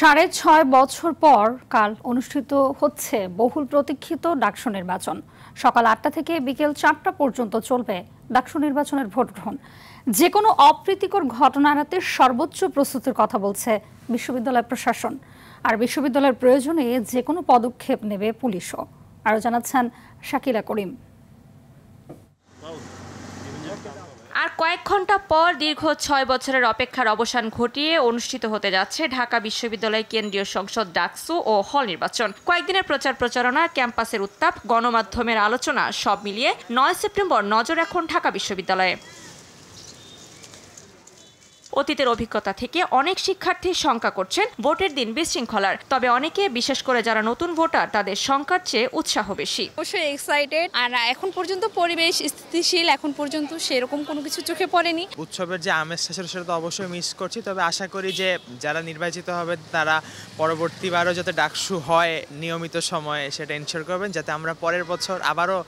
৬.৫ বছর পর কাল অনুষ্ঠিত হচ্ছে বহুল প্রতীক্ষিত ডাকসু নির্বাচন। সকাল ৮টা থেকে বিকেল ৪টা পর্যন্ত চলবে ডাকসু নির্বাচনের ভোট গ্রহণ। যে কোনো অপ্রীতিকর ঘটনা এড়াতে সর্বোচ্চ প্রস্তুতির কথা বলছে বিশ্ববিদ্যালয় প্রশাসন। আর বিশ্ববিদ্যালয়ের প্রয়োজনে যে কোনো পদক্ষেপ নেবে পুলিশও। আরও জানাচ্ছেন শাকিলা করিম। আর কয়েক ঘন্টা পর দীর্ঘ ৬ বছরের অপেক্ষার অবসান ঘটিয়ে অনুষ্ঠিত হতে যাচ্ছে ঢাকা বিশ্ববিদ্যালয় কেন্দ্রীয় সংসদ ডাকসু ও হল নির্বাচন। কয়েকদিনের প্রচার প্রচারণা, ক্যাম্পাসের উত্তাপ, গণমাধ্যমের আলোচনা সব মিলিয়ে ৯ সেপ্টেম্বর নজর এখন ঢাকা বিশ্ববিদ্যালয়ে। অতীতের অভিজ্ঞতা থেকে অনেক শিক্ষার্থী শঙ্কা করছেন ভোটের দিন বিশৃঙ্খলার। তবে অনেকে, বিশেষ করে যারা নতুন ভোটার, তাদের শঙ্কার চেয়ে উৎসাহ বেশি। অবশ্যই এক্সাইটেড। আর এখন পর্যন্ত পরিবেশ স্থিতিশীল, এখন পর্যন্ত সেরকম কোনো কিছু চোখে পড়েনি। উৎসবের যে আমেজ সেটা তো অবশ্যই মিস করছি, তবে আশা করি যে যারা নির্বাচিত হবে তারা পরবর্তীবারও যাতে ডাকসু হয় নিয়মিত সময়ে সেটা এনশিওর করবেন, যাতে আমরা পরের বছর আবারও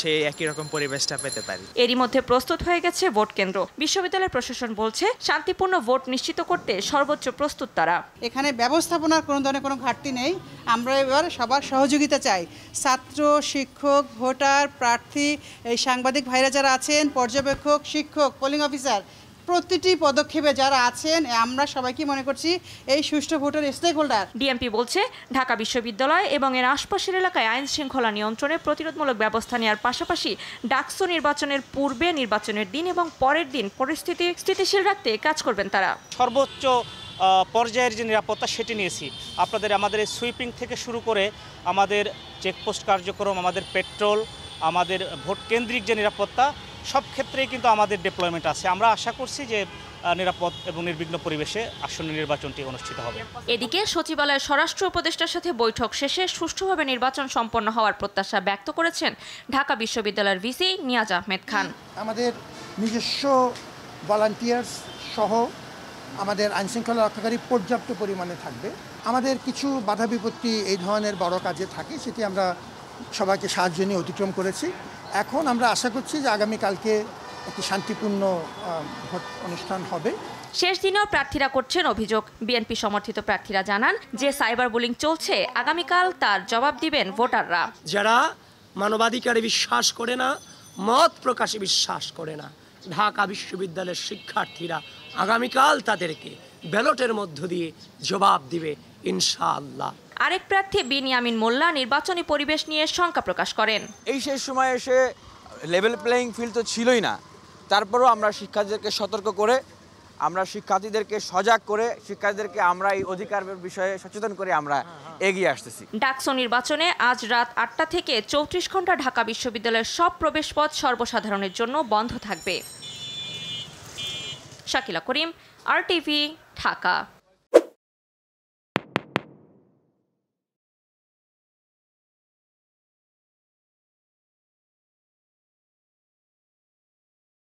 সেই একই রকম পরিবেশটা পেতে পারি। এরই মধ্যে প্রস্তুত হয়ে গেছে ভোট কেন্দ্র। বিশ্ববিদ্যালয় প্রশাসন বলছে শান্তিপূর্ণ ভোট নিশ্চিত করতে সর্বোচ্চ প্রস্তুত তারা। এখানে ব্যবস্থাপনার কোনো ধরনের কোনো ঘাটতি নেই। আমরা এবার সবার সহযোগিতা চাই। ছাত্র, শিক্ষক, ভোটার, প্রার্থী, এই সাংবাদিক ভাইরা যারা আছেন, পর্যবেক্ষক, শিক্ষক, পোলিং অফিসার, প্রতিটি পদক্ষেপে যারা আছেন, আমরা সবাইকে মনে করছি এই সুষ্ঠু ভোটের স্টেক হোল্ডার। ডিএমপি বলছে ঢাকা বিশ্ববিদ্যালয় এবং এর আশপাশের এলাকায় আইন শৃঙ্খলা নিয়ন্ত্রণে প্রতিরোধমূলক ব্যবস্থা নেওয়ার পাশাপাশি ডাকসু নির্বাচনের পূর্বে, নির্বাচনের দিন এবং পরের দিন পরিস্থিতি স্থিতিশীল রাখতে কাজ করবেন তারা। সর্বোচ্চ পর্যায়ের যে নিরাপত্তা সেটি নিয়েছি। আমাদের সুইপিং থেকে শুরু করে আমাদের চেকপোস্ট কার্যক্রম, আমাদের পেট্রোল, আমাদের ভোট কেন্দ্রিক যে নিরাপত্তা, সব ক্ষেত্রেই কিন্তু আমাদের ডিপ্লয়মেন্ট আছে। আমরা আশা করছি যে নিরাপদ এবং নির্বিঘ্ন পরিবেশে আসন্ন নির্বাচনটি অনুষ্ঠিত হবে। এদিকে সচিবালয়ের স্বরাষ্ট্র উপদেষ্টার সাথে বৈঠক শেষে সুষ্ঠুভাবে নির্বাচন সম্পন্ন হওয়ার প্রত্যাশা ব্যক্ত করেছেন ঢাকা বিশ্ববিদ্যালয়ের ভিসি নিয়াজ আহমেদ খান। আমাদের নিজস্ব ভলান্টিয়ার্স সহ আমাদের আইনশৃঙ্খলা রক্ষাকারী পর্যাপ্ত পরিমাণে থাকবে। আমাদের কিছু বাধা বিপত্তি এই ধরনের বড় কাজে থাকে, সেটি আমরা সবাইকে সাহায্য নিয়ে অতিক্রম করেছি। এখন আমরা আশা করছি যে আগামীকালকে একটি শান্তিপূর্ণ ভোট অনুষ্ঠান হবে। শেষ দিনেও প্রার্থীরা করছেন অভিযোগ। বিএনপি সমর্থিত প্রার্থীরা জানান যে সাইবার বুলিং চলছে, আগামীকাল তার জবাব দিবেন ভোটাররা। যারা মানবাধিকারে বিশ্বাস করে না, মত প্রকাশে বিশ্বাস করে না, ঢাকা বিশ্ববিদ্যালয়ের শিক্ষার্থীরা আগামীকাল তাদেরকে ব্যালটের মধ্য দিয়ে জবাব দিবে ইনশাআল্লাহ। আরেক প্রার্থী বিনিয়ামিন মোল্লা নির্বাচনী পরিবেশ নিয়ে শঙ্কা প্রকাশ করেন। এই শেষ সময়ে এসে লেভেল প্লেয়িং ফিল্ড তো ছিলই না, তারপরেও আমরা শিক্ষার্থীদেরকে সতর্ক করে, আমরা শিক্ষার্থীদেরকে সজাগ করে, শিক্ষার্থীদেরকে আমরা এই অধিকারের বিষয়ে সচেতন করে আমরা এগিয়ে আসতেছি। ডাকসু নির্বাচনে আজ রাত ৮টা থেকে ৩৪ ঘন্টা ঢাকা বিশ্ববিদ্যালয়ের সব প্রবেশপথ সর্বসাধারণের জন্য বন্ধ থাকবে। শাকিলা করিম, RTV, ঢাকা।